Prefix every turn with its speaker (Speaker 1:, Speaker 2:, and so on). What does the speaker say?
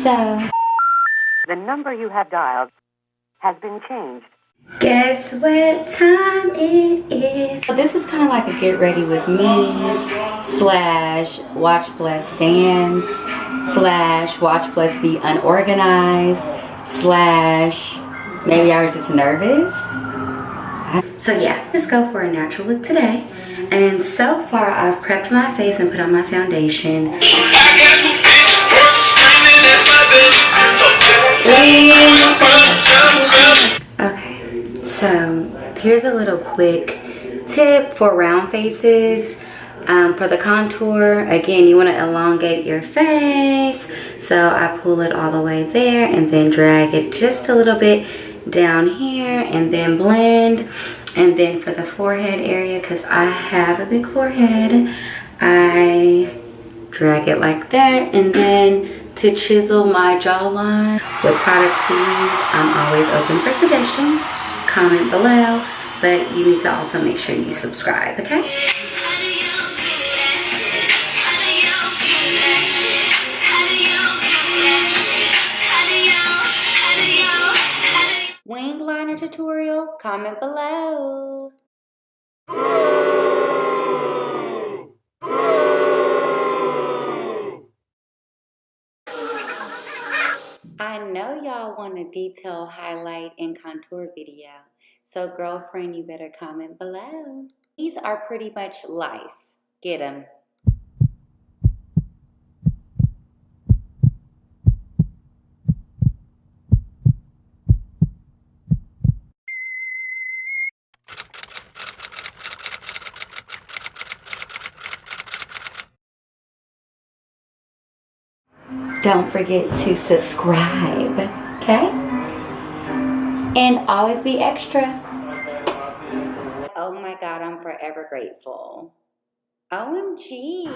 Speaker 1: So,
Speaker 2: the number you have dialed has been changed.
Speaker 1: guess what time it is? So this is kind of like a get ready with me slash watch Bless dance slash watch Bless be unorganized slash maybe I was just nervous. So yeah, just go for a natural look today. And so far I've prepped my face and put on my foundation. Okay, so here's a little quick tip for round faces. For the contour, again, you want to elongate your face. So I pull it all the way there and then drag it just a little bit down here and then blend. And then for the forehead area, because I have a big forehead, I drag it like that. And then to chisel my jawline with products to use, I'm always open for suggestions. Comment below, but you need to also make sure you subscribe, okay? Wing liner tutorial, comment below. I know y'all want a detail highlight and contour video, so girlfriend, you better comment below. These are pretty much life. Get them. Don't forget to subscribe, okay? And always be extra. Oh my God, I'm forever grateful. OMG.